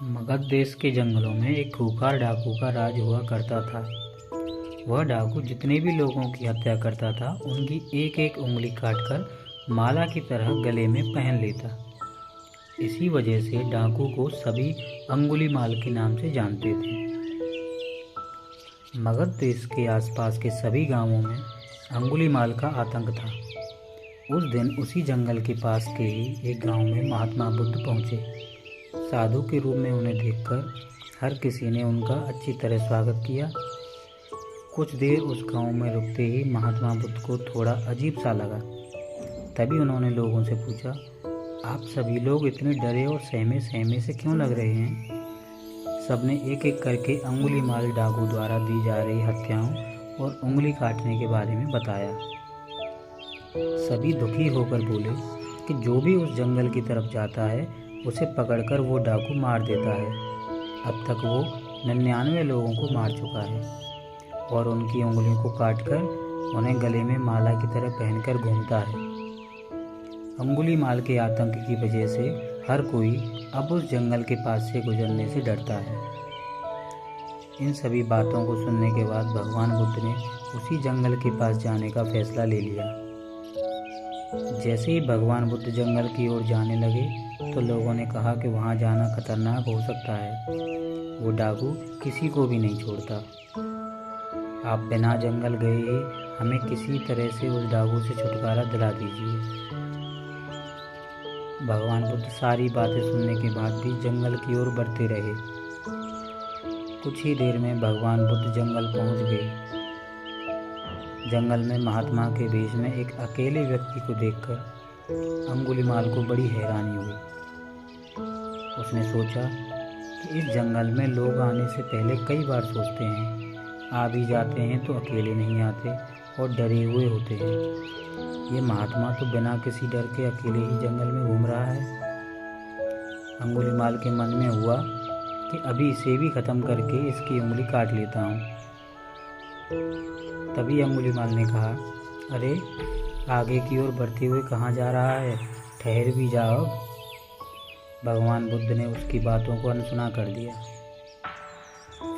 मगध देश के जंगलों में एक खूंखार डाकू का राज हुआ करता था। वह डाकू जितने भी लोगों की हत्या करता था उनकी एक एक उंगली काटकर माला की तरह गले में पहन लेता। इसी वजह से डाकू को सभी अंगुलीमाल के नाम से जानते थे। मगध देश के आसपास के सभी गांवों में अंगुलीमाल का आतंक था। उस दिन उसी जंगल के पास के ही एक गांव में महात्मा बुद्ध पहुंचे। साधु के रूप में उन्हें देखकर हर किसी ने उनका अच्छी तरह स्वागत किया। कुछ देर उस गांव में रुकते ही महात्मा बुद्ध को थोड़ा अजीब सा लगा। तभी उन्होंने लोगों से पूछा, आप सभी लोग इतने डरे और सहमे सहमे से क्यों लग रहे हैं? सबने एक एक करके अंगुलीमाल डाकू द्वारा दी जा रही हत्याओं और उंगली काटने के बारे में बताया। सभी दुखी होकर बोले कि जो भी उस जंगल की तरफ जाता है उसे पकड़कर वो डाकू मार देता है। अब तक वो 99 लोगों को मार चुका है और उनकी उंगलियों को काटकर उन्हें गले में माला की तरह पहनकर घूमता है। अंगुलीमाल के आतंक की वजह से हर कोई अब उस जंगल के पास से गुजरने से डरता है। इन सभी बातों को सुनने के बाद भगवान बुद्ध ने उसी जंगल के पास जाने का फैसला ले लिया। जैसे ही भगवान बुद्ध जंगल की ओर जाने लगे तो लोगों ने कहा कि वहाँ जाना खतरनाक हो सकता है। वो डाकू किसी को भी नहीं छोड़ता। आप बिना जंगल गए ही हमें किसी तरह से उस डाकू से छुटकारा दिला दीजिए। भगवान बुद्ध सारी बातें सुनने के बाद भी जंगल की ओर बढ़ते रहे। कुछ ही देर में भगवान बुद्ध जंगल पहुंच गए। जंगल में महात्मा के भेष में एक अकेले व्यक्ति को देखकर अंगुलीमाल को बड़ी हैरानी हुई। उसने सोचा कि इस जंगल में लोग आने से पहले कई बार सोचते हैं, आ भी जाते हैं तो अकेले नहीं आते और डरे हुए होते हैं। ये महात्मा तो बिना किसी डर के अकेले ही जंगल में घूम रहा है। अंगुलीमाल के मन में हुआ कि अभी इसे भी खत्म करके इसकी उंगली काट लेता हूँ। तभी अंगुलीमाल ने कहा, अरे आगे की ओर बढ़ते हुए कहाँ जा रहा है? ठहर भी जाओ। भगवान बुद्ध ने उसकी बातों को अनसुना कर दिया।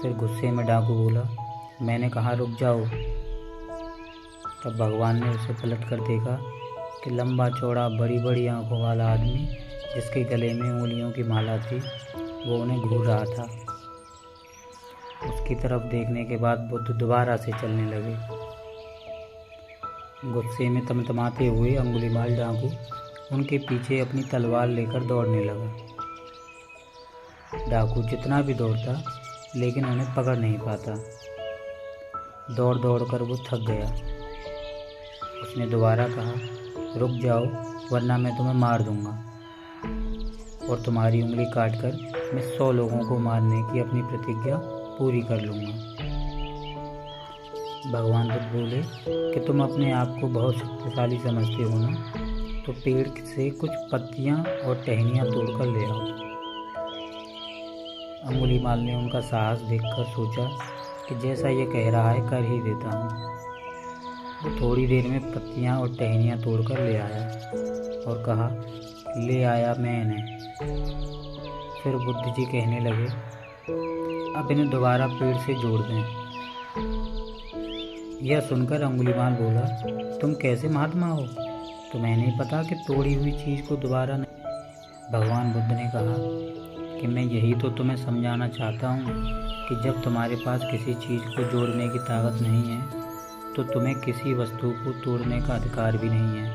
फिर गुस्से में डाकू बोला, मैंने कहा रुक जाओ। तब भगवान ने उसे पलट कर देखा कि लंबा चौड़ा बड़ी बड़ी आंखों वाला आदमी जिसके गले में उंगलियों की माला थी वो उन्हें घूर रहा था। उसकी तरफ देखने के बाद बुद्ध दोबारा से चलने लगे। गुस्से में तमतमाते हुए अंगुलीमाल डाकू उनके पीछे अपनी तलवार लेकर दौड़ने लगा। डाकू जितना भी दौड़ता लेकिन उन्हें पकड़ नहीं पाता। दौड़ दौड़ कर वो थक गया। उसने दोबारा कहा, रुक जाओ वरना मैं तुम्हें मार दूंगा और तुम्हारी उंगली काटकर मैं 100 लोगों को मारने की अपनी प्रतिज्ञा पूरी कर लूँगा। भगवान बुद्ध बोले कि तुम अपने आप को बहुत शक्तिशाली समझते हो ना, तो पेड़ से कुछ पत्तियाँ और टहनियाँ तोड़कर ले आओ। अंगुलीमाल ने उनका साहस देखकर सोचा कि जैसा ये कह रहा है कर ही देता हूँ। वो थोड़ी देर में पत्तियाँ और टहनियाँ तोड़कर ले आया और कहा, ले आया मैंने। फिर बुद्ध जी कहने लगे, अब इन्हें दोबारा पेड़ से जोड़ दें। यह सुनकर अंगुलीमाल बोला, तुम कैसे महात्मा हो? तुम्हें नहीं पता कि तोड़ी हुई चीज़ को दोबारा नहीं। भगवान बुद्ध ने कहा कि मैं यही तो तुम्हें समझाना चाहता हूँ कि जब तुम्हारे पास किसी चीज़ को जोड़ने की ताकत नहीं है तो तुम्हें किसी वस्तु को तोड़ने का अधिकार भी नहीं है।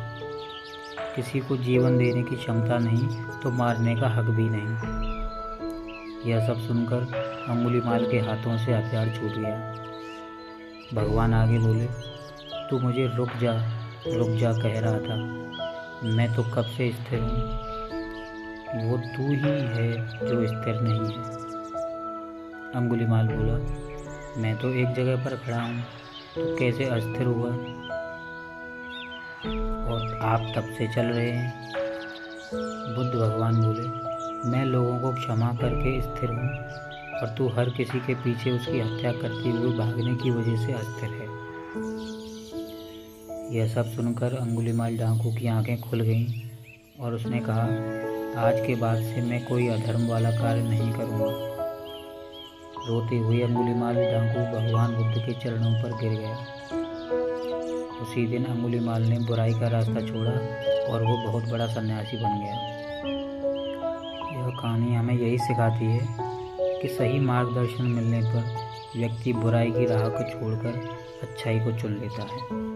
किसी को जीवन देने की क्षमता नहीं तो मारने का हक भी नहीं। यह सब सुनकर अंगुलीमाल के हाथों से हथियार छूट गया। भगवान आगे बोले, तू मुझे रुक जा कह रहा था। मैं तो कब से स्थिर हूँ। वो तू ही है जो स्थिर नहीं है। अंगुलीमाल बोला, मैं तो एक जगह पर खड़ा हूँ तो कैसे अस्थिर हुआ? और आप तब से चल रहे हैं। बुद्ध भगवान बोले, मैं लोगों को क्षमा करके स्थिर हूँ और तू हर किसी के पीछे उसकी हत्या करते हुए भागने की वजह से अस्थिर है। यह सब सुनकर अंगुलीमाल डाकू की आंखें खुल गईं और उसने कहा, आज के बाद से मैं कोई अधर्म वाला कार्य नहीं करूँगा। रोते हुए अंगुलीमाल डाकू भगवान बुद्ध के चरणों पर गिर गया। उसी दिन अंगुलीमाल ने बुराई का रास्ता छोड़ा और वो बहुत बड़ा सन्यासी बन गया। यह कहानी हमें यही सिखाती है कि सही मार्गदर्शन मिलने पर व्यक्ति बुराई की राह को छोड़कर अच्छाई को चुन लेता है।